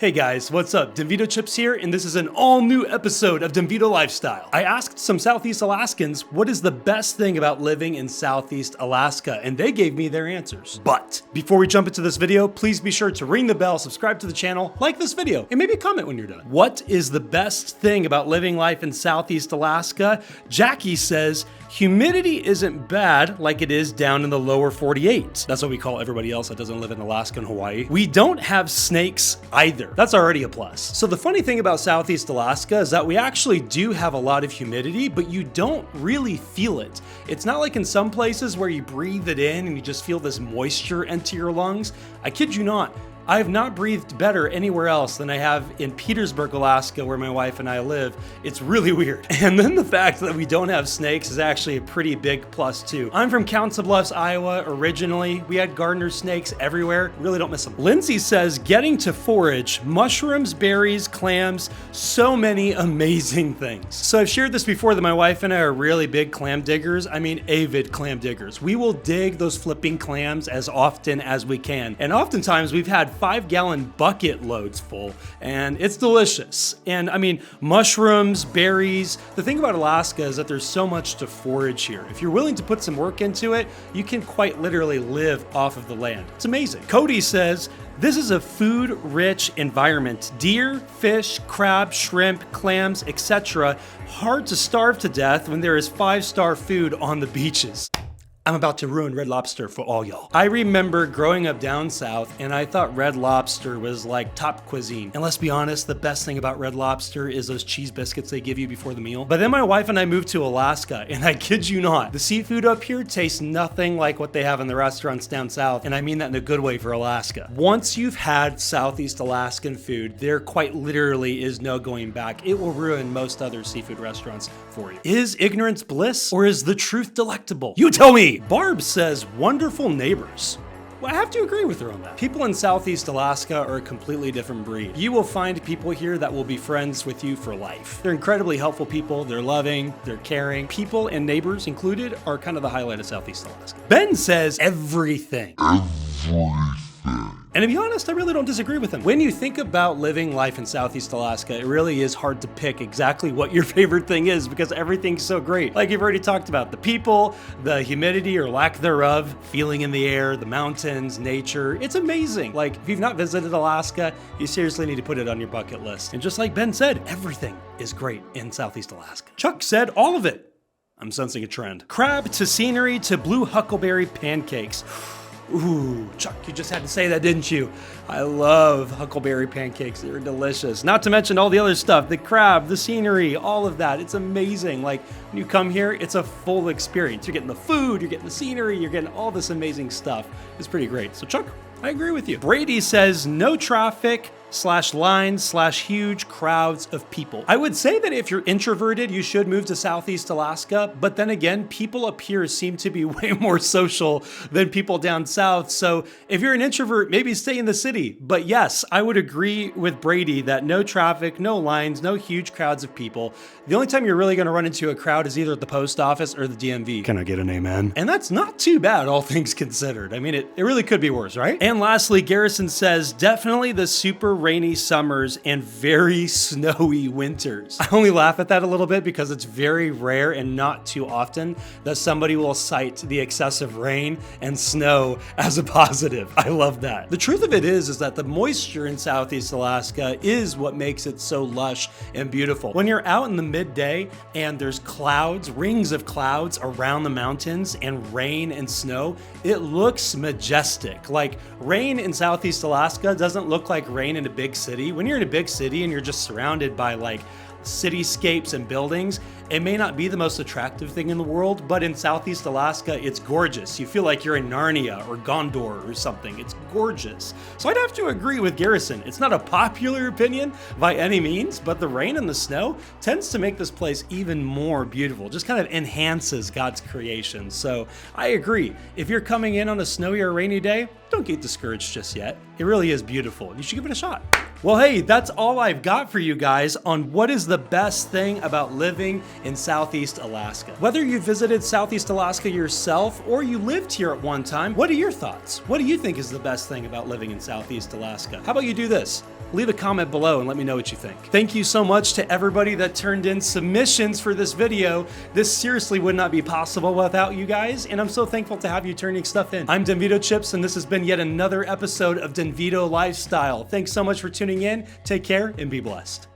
Hey guys, what's up? Denvito Chips here, and this is an all-new episode of Denvito Lifestyle. I asked some Southeast Alaskans what is the best thing about living in Southeast Alaska, and they gave me their answers. But before we jump into this video, please be sure to ring the bell, subscribe to the channel, like this video, and maybe comment when you're done. What is the best thing about living life in Southeast Alaska? Jackie says, humidity isn't bad like it is down in the lower 48. That's what we call everybody else that doesn't live in Alaska and Hawaii. We don't have snakes either. That's already a plus. So the funny thing about Southeast Alaska is that we actually do have a lot of humidity, but you don't really feel it. It's not like in some places where you breathe it in and you just feel this moisture enter your lungs. I kid you not. I have not breathed better anywhere else than I have in Petersburg, Alaska, where my wife and I live. It's really weird. And then the fact that we don't have snakes is actually a pretty big plus too. I'm from Council Bluffs, Iowa originally. We had gardener snakes everywhere. Really don't miss them. Lindsay says, getting to forage, mushrooms, berries, clams, so many amazing things. So I've shared this before that my wife and I are really big clam diggers. I mean, avid clam diggers. We will dig those flipping clams as often as we can. And oftentimes we've had 5-gallon bucket loads full, and it's delicious. And I mean, mushrooms, berries. The thing about Alaska is that there's so much to forage here. If you're willing to put some work into it, you can quite literally live off of the land. It's amazing. Cody says, this is a food-rich environment. Deer, fish, crab, shrimp, clams, etc. Hard to starve to death when there is 5-star food on the beaches. I'm about to ruin Red Lobster for all y'all. I remember growing up down south and I thought Red Lobster was like top cuisine. And let's be honest, the best thing about Red Lobster is those cheese biscuits they give you before the meal. But then my wife and I moved to Alaska, and I kid you not, the seafood up here tastes nothing like what they have in the restaurants down south. And I mean that in a good way for Alaska. Once you've had Southeast Alaskan food, there quite literally is no going back. It will ruin most other seafood restaurants for you. Is ignorance bliss, or is the truth delectable? You tell me! Barb says, wonderful neighbors. Well, I have to agree with her on that. People in Southeast Alaska are a completely different breed. You will find people here that will be friends with you for life. They're incredibly helpful people. They're loving, they're caring. People and neighbors included are kind of the highlight of Southeast Alaska. Ben says everything. And to be honest, I really don't disagree with him. When you think about living life in Southeast Alaska, it really is hard to pick exactly what your favorite thing is because everything's so great. Like you've already talked about, the people, the humidity or lack thereof, feeling in the air, the mountains, nature. It's amazing. Like if you've not visited Alaska, you seriously need to put it on your bucket list. And just like Ben said, everything is great in Southeast Alaska. Chuck said all of it. I'm sensing a trend. Crab to scenery to blue huckleberry pancakes. Ooh, Chuck, you just had to say that, didn't you? I love huckleberry pancakes. They're delicious. Not to mention all the other stuff, the crab, the scenery, all of that. It's amazing. Like when you come here, it's a full experience. You're getting the food, you're getting the scenery, you're getting all this amazing stuff. It's pretty great. So Chuck, I agree with you. Brady says no traffic / lines / huge crowds of people. I would say that if you're introverted, you should move to Southeast Alaska, but then again, people up here seem to be way more social than people down south. So if you're an introvert, maybe stay in the city. But yes, I would agree with Brady that no traffic, no lines, no huge crowds of people. The only time you're really gonna run into a crowd is either at the post office or the DMV. Can I get an amen? And that's not too bad, all things considered. I mean, it really could be worse, right? And lastly, Garrison says, definitely the super rainy summers and very snowy winters. I only laugh at that a little bit because it's very rare and not too often that somebody will cite the excessive rain and snow as a positive. I love that. The truth of it is that the moisture in Southeast Alaska is what makes it so lush and beautiful. When you're out in the midday and there's clouds, rings of clouds around the mountains and rain and snow, it looks majestic. Like rain in Southeast Alaska doesn't look like rain in a big city. When you're in a big city and you're just surrounded by like cityscapes and buildings, it may not be the most attractive thing in the world, but in Southeast Alaska, it's gorgeous. You feel like you're in Narnia or Gondor or something. It's gorgeous. So I'd have to agree with Garrison. It's not a popular opinion by any means, but the rain and the snow tends to make this place even more beautiful. Just kind of enhances God's creation. So I agree. If you're coming in on a snowy or rainy day, don't get discouraged just yet. It really is beautiful. You should give it a shot. Well, hey, that's all I've got for you guys on what is the best thing about living in Southeast Alaska. Whether you visited Southeast Alaska yourself or you lived here at one time, what are your thoughts? What do you think is the best thing about living in Southeast Alaska? How about you do this? leave a comment below and let me know what you think. Thank you so much to everybody that turned in submissions for this video. This seriously would not be possible without you guys, and I'm so thankful to have you turning stuff in. I'm Denvito Chips, and this has been yet another episode of Denvito Lifestyle. Thanks so much for tuning in. Take care and be blessed.